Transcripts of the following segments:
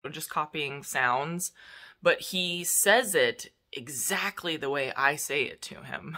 just copying sounds, but he says it exactly the way I say it to him.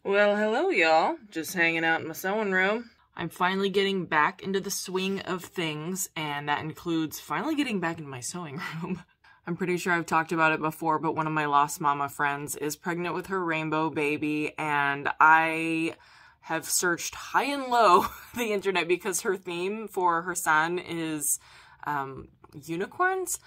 Well, hello y'all. Just hanging out in my sewing room. I'm finally getting back into the swing of things, and that includes finally getting back into my sewing room. I'm pretty sure I've talked about it before, but one of my Lost Mama friends is pregnant with her rainbow baby, and I have searched high and low the internet because her theme for her son is unicorns.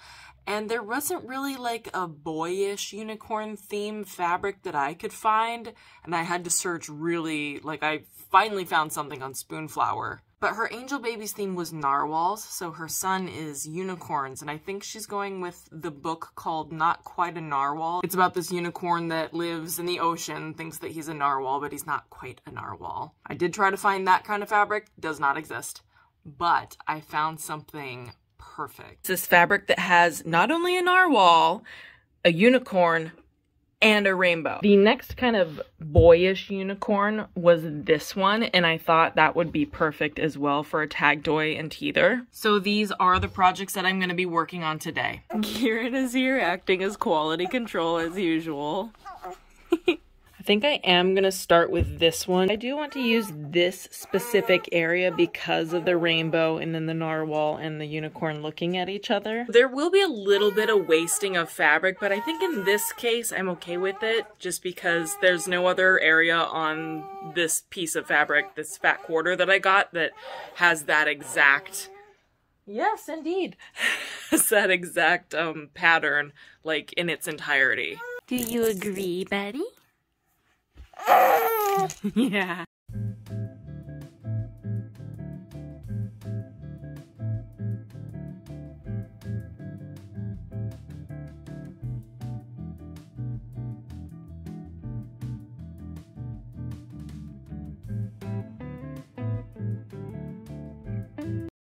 And there wasn't really like a boyish unicorn theme fabric that I could find. And I had to search really, like I finally found something on Spoonflower. But her angel baby's theme was narwhals, so her son is unicorns. And I think she's going with the book called Not Quite a Narwhal. It's about this unicorn that lives in the ocean, thinks that he's a narwhal, but he's not quite a narwhal. I did try to find that kind of fabric, does not exist. But I found something perfect. It's this fabric that has not only a narwhal, a unicorn, and a rainbow. The next kind of boyish unicorn was this one, and I thought that would be perfect as well for a tag toy and teether. So these are the projects that I'm going to be working on today. Kieran is here acting as quality control as usual. I think I am going to start with this one. I do want to use this specific area because of the rainbow and then the narwhal and the unicorn looking at each other. There will be a little bit of wasting of fabric, but I think in this case I'm okay with it just because there's no other area on this piece of fabric, this fat quarter that I got, that has that exact... Yes, indeed. Has that exact pattern, like, in its entirety. Do you agree, buddy? Yeah.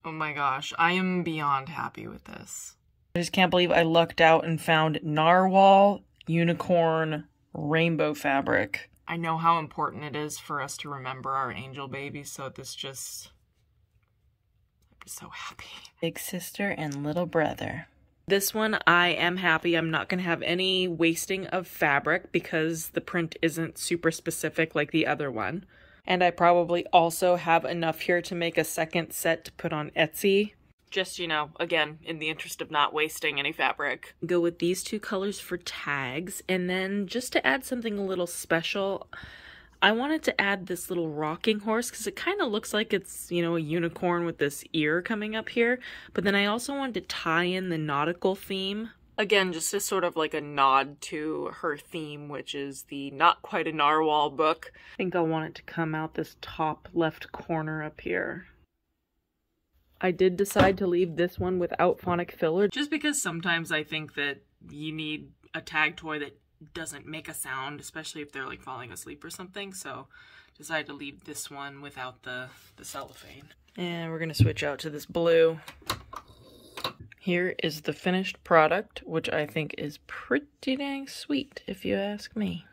Oh my gosh, I am beyond happy with this. I just can't believe I lucked out and found narwhal, unicorn, rainbow fabric. I know how important it is for us to remember our angel babies, so I'm just so happy. Big sister and little brother. This one, I am happy. I'm not going to have any wasting of fabric because the print isn't super specific like the other one. And I probably also have enough here to make a second set to put on Etsy. Just, you know, again, in the interest of not wasting any fabric. Go with these two colors for tags. And then just to add something a little special, I wanted to add this little rocking horse because it kind of looks like it's, you know, a unicorn with this ear coming up here. But then I also wanted to tie in the nautical theme. Again, just as sort of like a nod to her theme, which is the Not Quite a Narwhal book. I think I want it to come out this top left corner up here. I did decide to leave this one without phonic filler just because sometimes I think that you need a tag toy that doesn't make a sound, especially if they're like falling asleep or something. So decided to leave this one without the cellophane. And we're gonna switch out to this blue. Here is the finished product, which I think is pretty dang sweet, if you ask me.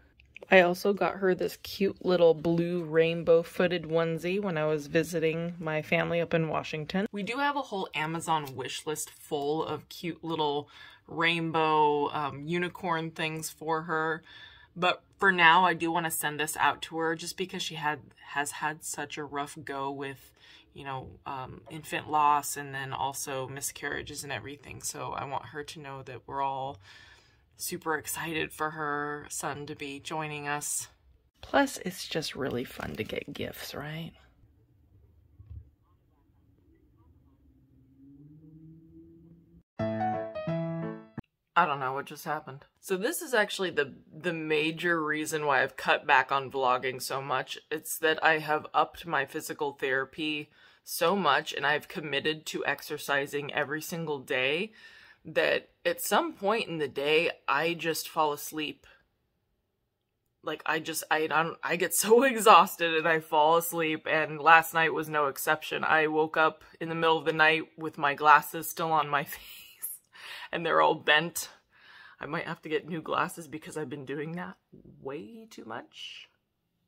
I also got her this cute little blue rainbow-footed onesie when I was visiting my family up in Washington. We do have a whole Amazon wish list full of cute little rainbow unicorn things for her. But for now, I do want to send this out to her just because she has had such a rough go with, you know, infant loss and then also miscarriages and everything. So I want her to know that we're all super excited for her son to be joining us. Plus, it's just really fun to get gifts, right? I don't know what just happened. So this is actually the major reason why I've cut back on vlogging so much. It's that I have upped my physical therapy so much and I've committed to exercising every single day that at some point in the day, I just fall asleep. Like, I get so exhausted and I fall asleep, and last night was no exception. I woke up in the middle of the night with my glasses still on my face, and they're all bent. I might have to get new glasses because I've been doing that way too much.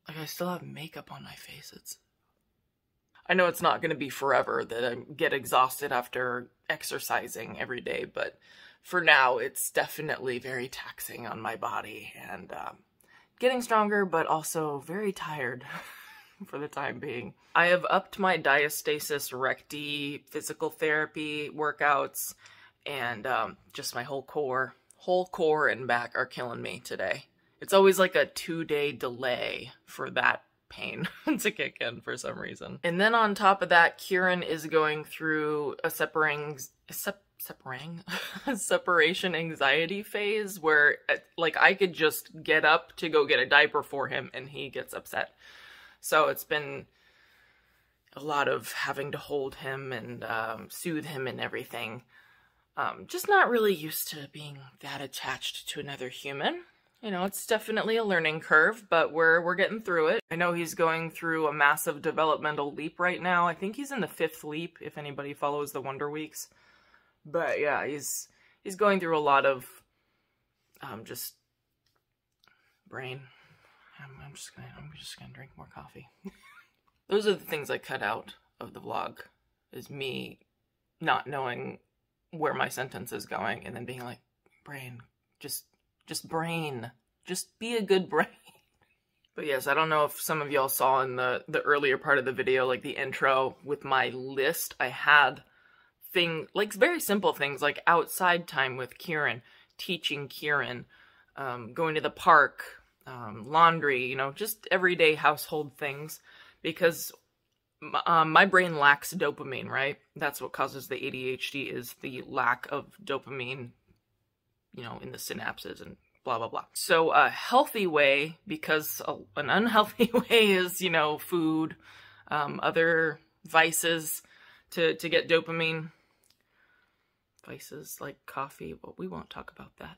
Like, I still have makeup on my face. I know it's not going to be forever that I get exhausted after exercising every day, but for now, it's definitely very taxing on my body and getting stronger, but also very tired for the time being. I have upped my diastasis recti physical therapy workouts, and just my whole core and back are killing me today. It's always like a 2-day delay for that pain to kick in for some reason. And then on top of that, Kieran is going through a separation anxiety phase where, like, I could just get up to go get a diaper for him and he gets upset. So it's been a lot of having to hold him and soothe him and everything. Just not really used to being that attached to another human. You know, it's definitely a learning curve, but we're getting through it. I know he's going through a massive developmental leap right now. I think he's in the 5th leap, if anybody follows the Wonder Weeks. But yeah, he's going through a lot of just brain. I'm just gonna drink more coffee. Those are the things I cut out of the vlog, is me not knowing where my sentence is going and then being like, brain, just brain. Just be a good brain. But yes, I don't know if some of y'all saw in the earlier part of the video, like the intro with my list, I had like very simple things like outside time with Kieran, teaching Kieran, going to the park, laundry, you know, just everyday household things, because my brain lacks dopamine, right? That's what causes the ADHD, is the lack of dopamine, you know, in the synapses and blah, blah, blah. So a healthy way, because an unhealthy way is, you know, food, other vices to get dopamine. Vices like coffee, but we won't talk about that.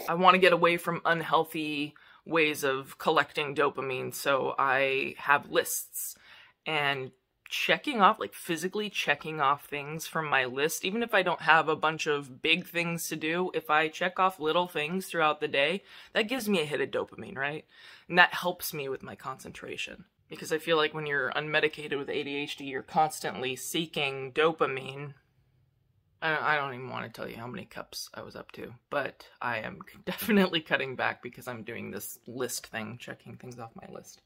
I want to get away from unhealthy ways of collecting dopamine, so I have lists. And checking off, like physically checking off things from my list, even if I don't have a bunch of big things to do, if I check off little things throughout the day, that gives me a hit of dopamine, right? And that helps me with my concentration. Because I feel like when you're unmedicated with ADHD, you're constantly seeking dopamine. I don't even want to tell you how many cups I was up to, but I am definitely cutting back because I'm doing this list thing, checking things off my list.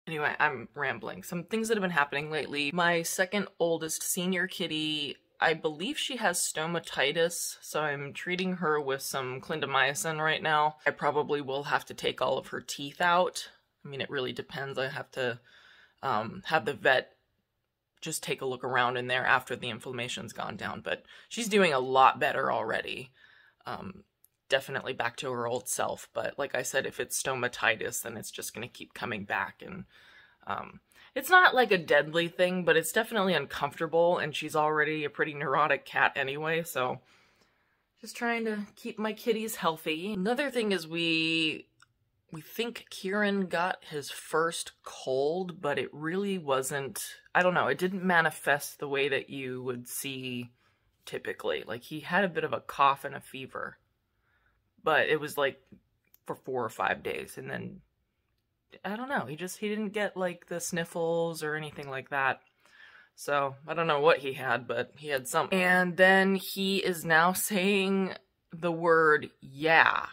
Anyway, I'm rambling. Some things that have been happening lately. My second oldest senior kitty, I believe she has stomatitis, so I'm treating her with some clindamycin right now. I probably will have to take all of her teeth out. I mean, it really depends. I have to have the vet just take a look around in there after the inflammation's gone down, but she's doing a lot better already. Definitely back to her old self, but like I said, if it's stomatitis, then it's just going to keep coming back, and it's not like a deadly thing, but it's definitely uncomfortable, and she's already a pretty neurotic cat anyway, so Just trying to keep my kitties healthy. Another thing is we think Kieran got his first cold, but it really wasn't, I don't know, it didn't manifest the way that you would see typically. Like, he had a bit of a cough and a fever, but it was like for 4 or 5 days, and then I don't know, he didn't get like the sniffles or anything like that. So I don't know what he had, but he had something. And then he is now saying the word yeah.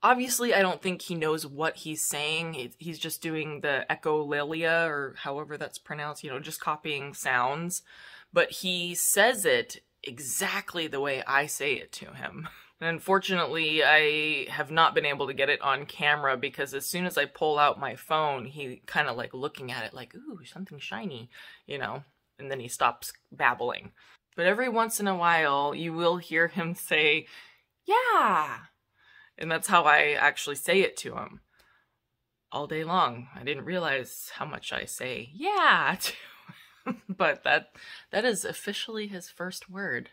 Obviously, I don't think he knows what he's saying. He's just doing the echolalia, or however that's pronounced, you know, just copying sounds. But he says it exactly the way I say it to him. And unfortunately, I have not been able to get it on camera because as soon as I pull out my phone, he kind of like looking at it like, ooh, something shiny, you know, and then he stops babbling. But every once in a while, you will hear him say, yeah. And that's how I actually say it to him all day long. I didn't realize how much I say yeah to him, but that is officially his first word.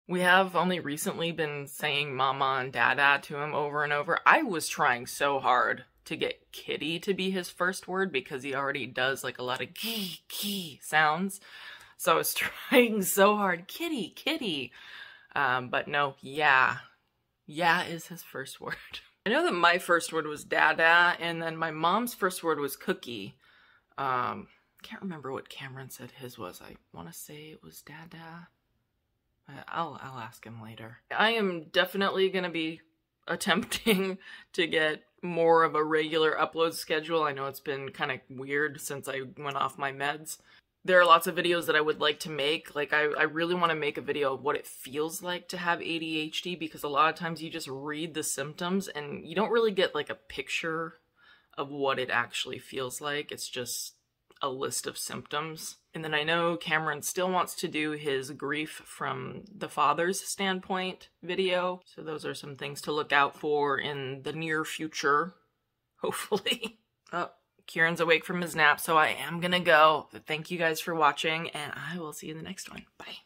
We have only recently been saying mama and dada to him over and over. I was trying so hard to get kitty to be his first word because he already does like a lot of key sounds. So I was trying so hard, kitty, kitty. But no, yeah. Yeah is his first word. I know that my first word was dada, and then my mom's first word was cookie. Can't remember what Kameron said his was. I want to say it was dada. I'll ask him later. I am definitely going to be attempting to get more of a regular upload schedule. I know it's been kind of weird since I went off my meds. There are lots of videos that I would like to make. Like, I really want to make a video of what it feels like to have ADHD, because a lot of times you just read the symptoms and you don't really get like a picture of what it actually feels like. It's just a list of symptoms. And then I know Kameron still wants to do his grief from the father's standpoint video. So those are some things to look out for in the near future, hopefully. Oh, Kieran's awake from his nap, so I am gonna go. But thank you guys for watching, and I will see you in the next one. Bye.